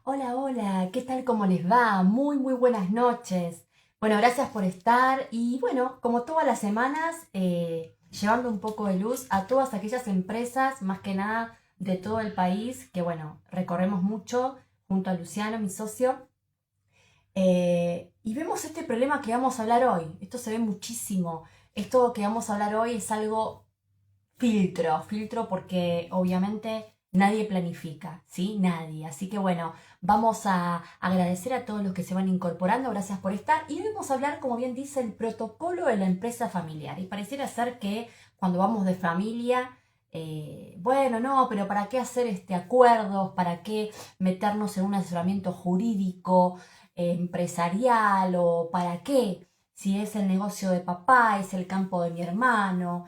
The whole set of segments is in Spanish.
Hola, hola, ¿qué tal? ¿Cómo les va? Muy buenas noches. Bueno, gracias por estar y bueno, como todas las semanas, llevando un poco de luz a todas aquellas empresas, más que nada de todo el país, que bueno, recorremos mucho junto a Luciano, mi socio, y vemos este problema que vamos a hablar hoy. Esto se ve muchísimo. Esto que vamos a hablar hoy es algo filtro porque obviamente nadie planifica, ¿sí? Nadie. Así que bueno, vamos a agradecer a todos los que se van incorporando, gracias por estar. Y hoy vamos a hablar, como bien dice, el protocolo de la empresa familiar. Y pareciera ser que cuando vamos de familia, bueno, no, pero ¿para qué hacer acuerdos? ¿Para qué meternos en un asesoramiento jurídico, empresarial? ¿O para qué? Si es el negocio de papá, es el campo de mi hermano,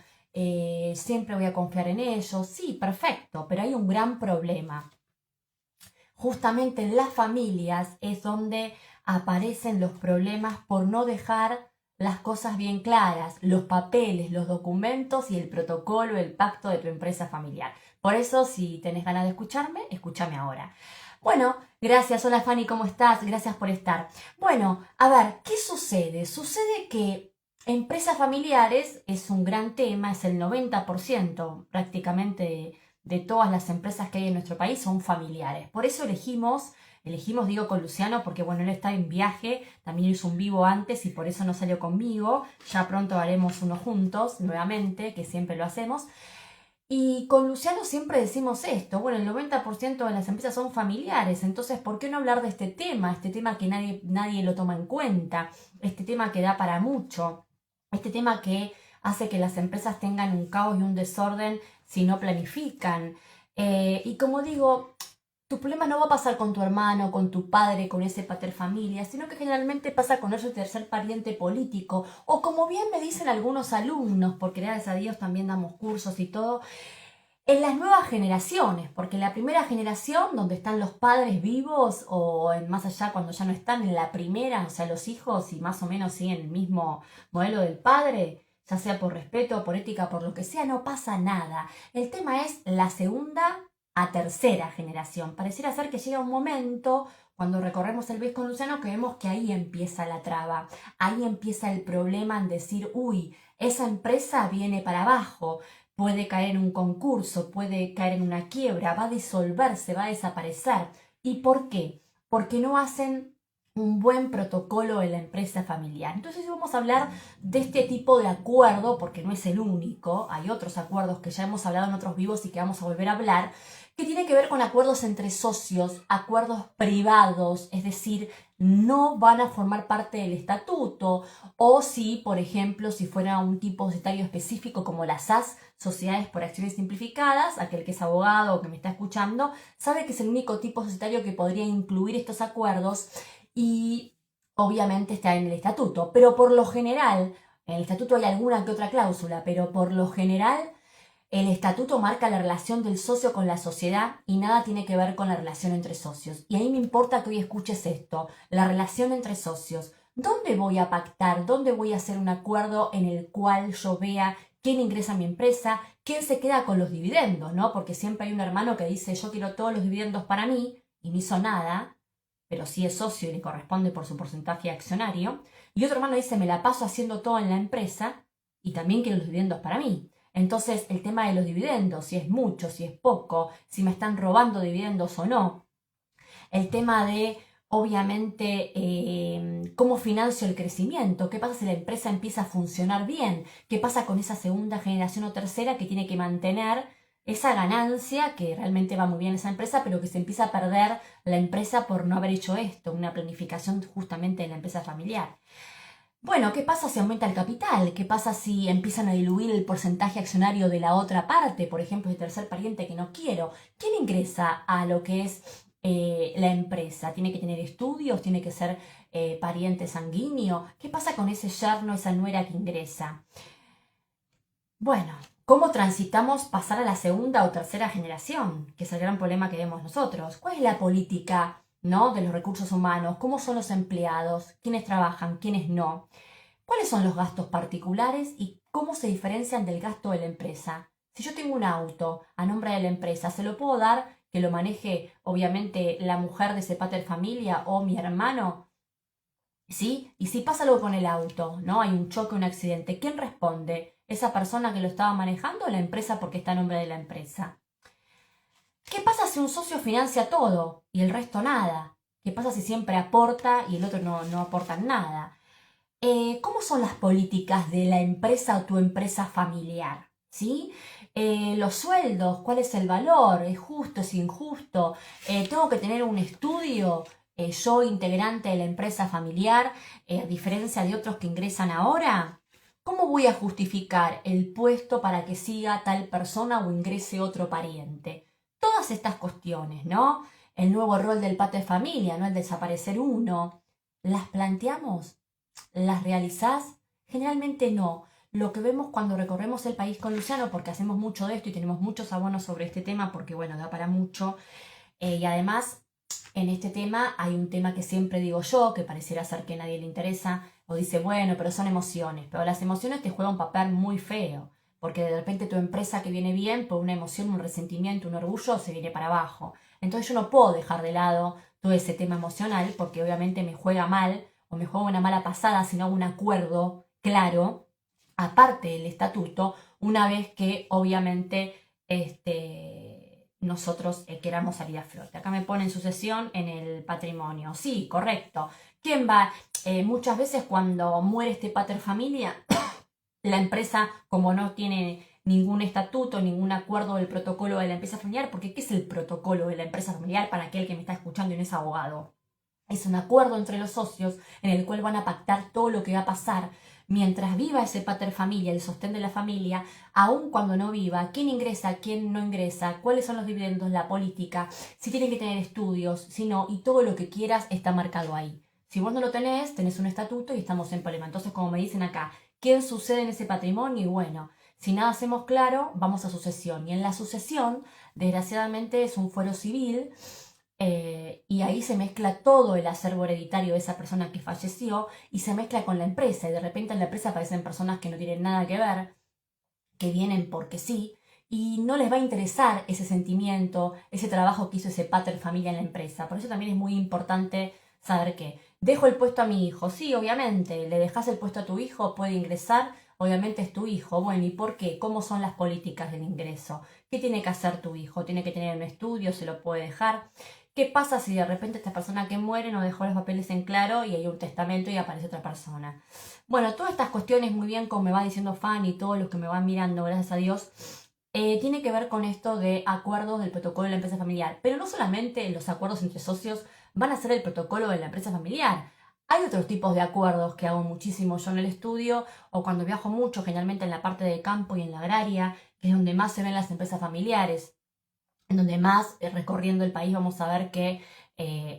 siempre voy a confiar en ellos. Sí, perfecto, pero hay un gran problema. Justamente en las familias es donde aparecen los problemas por no dejar las cosas bien claras, los papeles, los documentos y el protocolo, el pacto de tu empresa familiar. Por eso, si tenés ganas de escucharme, escúchame ahora. Bueno, gracias. Hola Fanny, ¿cómo estás? Gracias por estar. Bueno, a ver, ¿qué sucede? Sucede que empresas familiares es un gran tema, es el 90% prácticamente de todas las empresas que hay en nuestro país son familiares. Por eso elegimos digo con Luciano, porque bueno, él está en viaje, también hizo un vivo antes y por eso no salió conmigo. Ya pronto haremos uno juntos nuevamente, que siempre lo hacemos. Y con Luciano siempre decimos esto, bueno, el 90% de las empresas son familiares, entonces, ¿por qué no hablar de este tema? Este tema que nadie lo toma en cuenta, este tema que da para mucho, este tema que hace que las empresas tengan un caos y un desorden si no planifican. Y como digo, tu problema no va a pasar con tu hermano, con tu padre, con ese pater familia, sino que generalmente pasa con ese tercer pariente político, o como bien me dicen algunos alumnos, porque gracias a Dios también damos cursos y todo, en las nuevas generaciones, porque en la primera generación, donde están los padres vivos, o en más allá cuando ya no están, en la primera, o sea, los hijos y más o menos siguen el mismo modelo del padre, ya sea por respeto, por ética, por lo que sea, no pasa nada. El tema es la segunda a tercera generación. Pareciera ser que llega un momento, cuando recorremos el BIS con Luciano, que vemos que ahí empieza la traba, ahí empieza el problema en decir, uy, esa empresa viene para abajo, puede caer en un concurso, puede caer en una quiebra, va a disolverse, va a desaparecer. ¿Y por qué? Porque no hacen un buen protocolo en la empresa familiar. Entonces vamos a hablar de este tipo de acuerdo, porque no es el único, hay otros acuerdos que ya hemos hablado en otros vivos y que vamos a volver a hablar, que tiene que ver con acuerdos entre socios, acuerdos privados, es decir, no van a formar parte del estatuto, o si, por ejemplo, si fuera un tipo societario específico como las SAS, Sociedades por Acciones Simplificadas, aquel que es abogado o que me está escuchando, sabe que es el único tipo societario que podría incluir estos acuerdos y obviamente está en el estatuto. Pero por lo general, en el estatuto hay alguna que otra cláusula, pero por lo general el estatuto marca la relación del socio con la sociedad y nada tiene que ver con la relación entre socios. Y ahí me importa que hoy escuches esto, la relación entre socios. ¿Dónde voy a pactar? ¿Dónde voy a hacer un acuerdo en el cual yo vea quién ingresa a mi empresa, quién se queda con los dividendos, ¿no? Porque siempre hay un hermano que dice yo quiero todos los dividendos para mí y no hizo nada, pero sí es socio y le corresponde por su porcentaje accionario. Y otro hermano dice me la paso haciendo todo en la empresa y también quiero los dividendos para mí. Entonces, el tema de los dividendos, si es mucho, si es poco, si me están robando dividendos o no, el tema de, obviamente, cómo financio el crecimiento, qué pasa si la empresa empieza a funcionar bien, qué pasa con esa segunda generación o tercera que tiene que mantener esa ganancia que realmente va muy bien esa empresa, pero que se empieza a perder la empresa por no haber hecho esto, una planificación justamente en la empresa familiar. Bueno, ¿qué pasa si aumenta el capital? ¿Qué pasa si empiezan a diluir el porcentaje accionario de la otra parte? Por ejemplo, el tercer pariente que no quiero. ¿Quién ingresa a lo que es la empresa? ¿Tiene que tener estudios? ¿Tiene que ser pariente sanguíneo? ¿Qué pasa con ese yerno, esa nuera que ingresa? Bueno, ¿cómo transitamos pasar a la segunda o tercera generación? Que es el gran problema que vemos nosotros. ¿Cuál es la política, ¿no?, de los recursos humanos? ¿Cómo son los empleados? ¿Quiénes trabajan? ¿Quiénes no? ¿Cuáles son los gastos particulares y cómo se diferencian del gasto de la empresa? Si yo tengo un auto a nombre de la empresa, ¿se lo puedo dar que lo maneje obviamente la mujer de ese pater familia o mi hermano, ¿sí? Y si pasa algo con el auto, ¿no? Hay un choque, un accidente, ¿quién responde? ¿Esa persona que lo estaba manejando o la empresa porque está a nombre de la empresa? ¿Qué pasa si un socio financia todo y el resto nada? ¿Qué pasa si siempre aporta y el otro no aporta nada? ¿Cómo son las políticas de la empresa o tu empresa familiar? ¿Sí? Los sueldos, ¿cuál es el valor? ¿Es justo? ¿Es injusto? ¿Tengo que tener un estudio? Yo, integrante de la empresa familiar, a diferencia de otros que ingresan ahora, ¿cómo voy a justificar el puesto para que siga tal persona o ingrese otro pariente? Todas estas cuestiones, ¿no? El nuevo rol del pater familia, ¿no? El desaparecer uno. ¿Las planteamos? ¿Las realizás? Generalmente no. Lo que vemos cuando recorremos el país con Luciano, porque hacemos mucho de esto y tenemos muchos abonos sobre este tema, porque bueno, da para mucho. Y además, en este tema hay un tema que siempre digo yo, que pareciera ser que a nadie le interesa, o dice, bueno, pero son emociones. Pero las emociones te juegan un papel muy feo, porque de repente tu empresa que viene bien, por una emoción, un resentimiento, un orgullo, se viene para abajo. Entonces yo no puedo dejar de lado todo ese tema emocional, porque obviamente me juega mal o me juega una mala pasada si no hago un acuerdo claro, aparte del estatuto, una vez que obviamente nosotros queramos salir a flote. Acá me ponen sucesión en el patrimonio. Sí, correcto. ¿Quién va? Muchas veces cuando muere este pater familia, la empresa, como no tiene ningún estatuto, ningún acuerdo del protocolo de la empresa familiar, porque ¿qué es el protocolo de la empresa familiar para aquel que me está escuchando y no es abogado? Es un acuerdo entre los socios en el cual van a pactar todo lo que va a pasar mientras viva ese pater familia, el sostén de la familia, aun cuando no viva, quién ingresa, quién no ingresa, cuáles son los dividendos, la política, si tienen que tener estudios, si no, y todo lo que quieras está marcado ahí. Si vos no lo tenés, tenés un estatuto y estamos en problema. Entonces, como me dicen acá, ¿quién sucede en ese patrimonio? Y bueno, si nada hacemos claro, vamos a sucesión. Y en la sucesión, desgraciadamente, es un fuero civil y ahí se mezcla todo el acervo hereditario de esa persona que falleció y se mezcla con la empresa. Y de repente en la empresa aparecen personas que no tienen nada que ver, que vienen porque sí, y no les va a interesar ese sentimiento, ese trabajo que hizo ese pater familia en la empresa. Por eso también es muy importante saber que dejo el puesto a mi hijo. Sí, obviamente, le dejas el puesto a tu hijo, puede ingresar, obviamente es tu hijo. Bueno, ¿y por qué? ¿Cómo son las políticas del ingreso? ¿Qué tiene que hacer tu hijo? ¿Tiene que tener un estudio? ¿Se lo puede dejar? ¿Qué pasa si de repente esta persona que muere no dejó los papeles en claro y hay un testamento y aparece otra persona? Bueno, todas estas cuestiones, muy bien, como me va diciendo Fanny y todos los que me van mirando, gracias a Dios, tiene que ver con esto de acuerdos del protocolo de la empresa familiar. Pero no solamente los acuerdos entre socios van a ser el protocolo de la empresa familiar. Hay otros tipos de acuerdos que hago muchísimo yo en el estudio o cuando viajo mucho, generalmente en la parte de campo y en la agraria, que es donde más se ven las empresas familiares, en donde más recorriendo el país vamos a ver que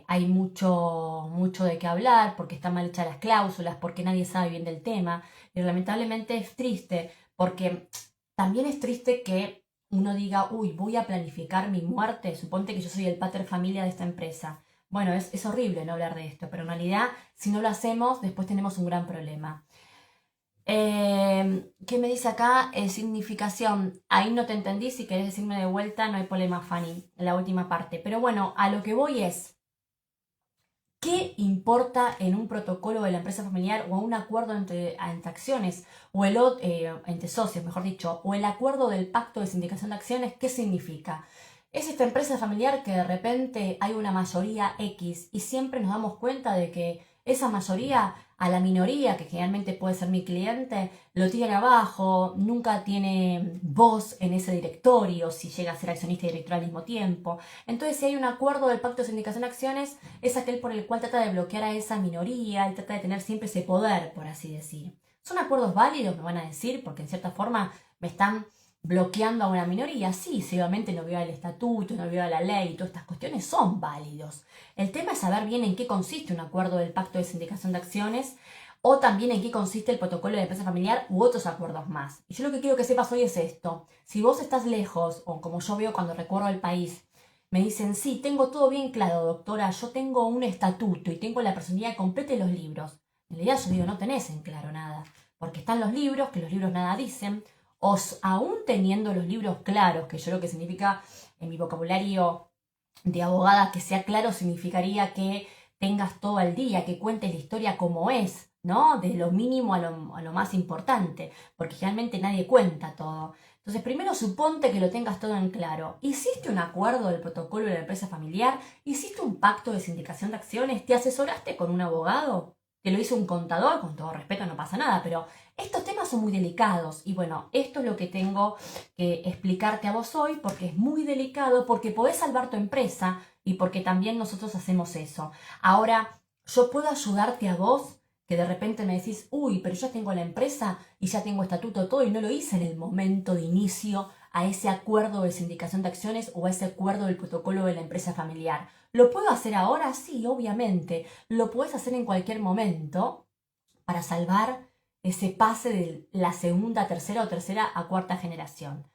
hay mucho de qué hablar, porque están mal hechas las cláusulas, porque nadie sabe bien del tema. Y lamentablemente es triste, porque también es triste que uno diga, uy, voy a planificar mi muerte, suponte que yo soy el pater familia de esta empresa. Bueno, es horrible no hablar de esto, pero en realidad, si no lo hacemos, después tenemos un gran problema. ¿Qué me dice acá? Significación. Ahí no te entendí. Si querés decirme de vuelta, no hay problema, Fanny, en la última parte. Pero bueno, a lo que voy es, ¿qué importa en un protocolo de la empresa familiar o un acuerdo entre acciones o entre socios, mejor dicho, o el acuerdo del pacto de sindicación de acciones? ¿Qué significa? Es esta empresa familiar que de repente hay una mayoría X y siempre nos damos cuenta de que esa mayoría a la minoría, que generalmente puede ser mi cliente, lo tiran abajo, nunca tiene voz en ese directorio si llega a ser accionista y director al mismo tiempo. Entonces, si hay un acuerdo del pacto de sindicación de acciones, es aquel por el cual trata de bloquear a esa minoría, él trata de tener siempre ese poder, por así decir. ¿Son acuerdos válidos? Me van a decir, porque en cierta forma me están bloqueando a una minoría. Sí, si obviamente no viola el estatuto, no viola la ley, y todas estas cuestiones son válidos. El tema es saber bien en qué consiste un acuerdo del pacto de sindicación de acciones o también en qué consiste el protocolo de empresa familiar u otros acuerdos más. Y yo lo que quiero que sepas hoy es esto. Si vos estás lejos, o como yo veo cuando recorro el país, me dicen, sí, tengo todo bien claro, doctora, yo tengo un estatuto y tengo la personalidad completa de los libros. En realidad yo digo, no tenés en claro nada, porque están los libros, que los libros nada dicen, o aún teniendo los libros claros, que yo lo que significa en mi vocabulario de abogada que sea claro significaría que tengas todo al día, que cuentes la historia como es, ¿no? De lo mínimo a lo más importante, porque generalmente nadie cuenta todo. Entonces, primero suponte que lo tengas todo en claro. ¿Hiciste un acuerdo del protocolo de la empresa familiar? ¿Hiciste un pacto de sindicación de acciones? ¿Te asesoraste con un abogado? ¿Te lo hizo un contador? Con todo respeto, no pasa nada, pero estos temas son muy delicados. Y bueno, esto es lo que tengo que explicarte a vos hoy, porque es muy delicado, porque podés salvar tu empresa y porque también nosotros hacemos eso. Ahora, yo puedo ayudarte a vos, que de repente me decís, uy, pero yo tengo la empresa y ya tengo estatuto todo y no lo hice en el momento de inicio a ese acuerdo de sindicación de acciones o a ese acuerdo del protocolo de la empresa familiar. ¿Lo puedo hacer ahora? Sí, obviamente. Lo puedes hacer en cualquier momento para salvar ese pase de la segunda, tercera o tercera a cuarta generación.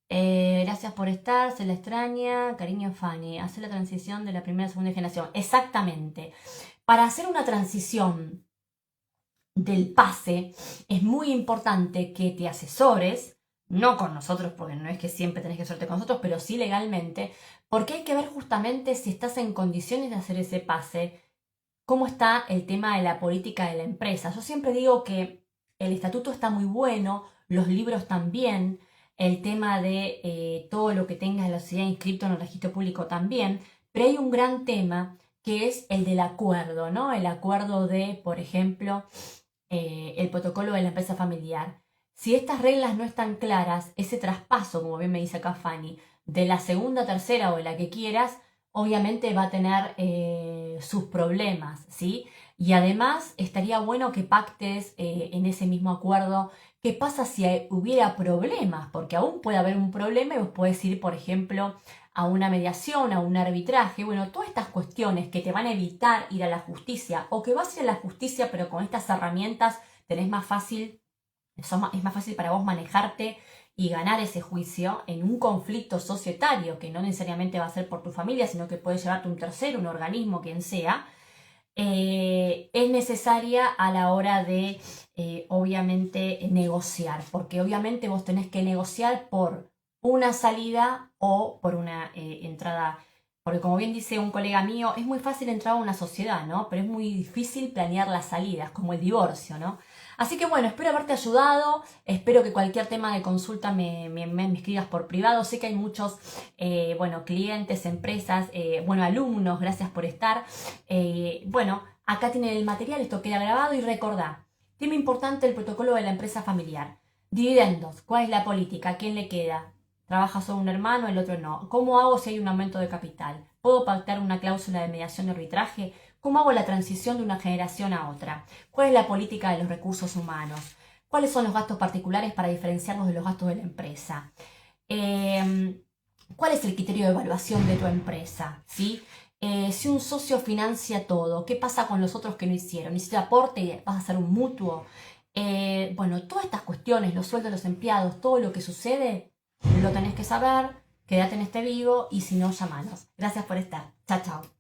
Gracias por estar, se la extraña, cariño Fanny, hacer la transición de la primera a segunda generación. Exactamente. Para hacer una transición del pase es muy importante que te asesores, no con nosotros, porque no es que siempre tenés que asesorarte con nosotros, pero sí legalmente, porque hay que ver justamente si estás en condiciones de hacer ese pase, cómo está el tema de la política de la empresa. Yo siempre digo que el estatuto está muy bueno, los libros también, el tema de todo lo que tengas la sociedad inscrito en el registro público también, pero hay un gran tema que es el del acuerdo, ¿no? El acuerdo de, por ejemplo, el protocolo de la empresa familiar. Si estas reglas no están claras, ese traspaso, como bien me dice acá Fanny, de la segunda, tercera o de la que quieras, obviamente va a tener sus problemas, ¿sí? Y además estaría bueno que pactes en ese mismo acuerdo qué pasa si hubiera problemas, porque aún puede haber un problema y vos podés ir, por ejemplo, a una mediación, a un arbitraje, bueno, todas estas cuestiones que te van a evitar ir a la justicia o que vas a ir a la justicia pero con estas herramientas tenés más fácil, es más fácil para vos manejarte y ganar ese juicio en un conflicto societario que no necesariamente va a ser por tu familia, sino que puede llevarte un tercero, un organismo, quien sea, es necesaria a la hora de, obviamente, negociar, porque obviamente vos tenés que negociar por una salida o por una entrada, porque como bien dice un colega mío, es muy fácil entrar a una sociedad, ¿no? Pero es muy difícil planear las salidas, como el divorcio, ¿no? Así que bueno, espero haberte ayudado, espero que cualquier tema de consulta me escribas por privado. Sé que hay muchos, bueno, clientes, empresas, bueno, alumnos, gracias por estar. Bueno, acá tienen el material, esto queda grabado y recordá, tema importante el protocolo de la empresa familiar. Dividendos, ¿cuál es la política? ¿A quién le queda? ¿Trabaja solo un hermano, el otro no? ¿Cómo hago si hay un aumento de capital? ¿Puedo pactar una cláusula de mediación y arbitraje? ¿Cómo hago la transición de una generación a otra? ¿Cuál es la política de los recursos humanos? ¿Cuáles son los gastos particulares para diferenciarlos de los gastos de la empresa? ¿Cuál es el criterio de evaluación de tu empresa? ¿Sí? Si un socio financia todo, ¿qué pasa con los otros que no hicieron? ¿Hiciste aporte? ¿Vas a hacer un mutuo? Bueno, todas estas cuestiones, los sueldos de los empleados, todo lo que sucede, lo tenés que saber. Quédate en este vivo y si no, llamanos. Gracias por estar. Chao, chao.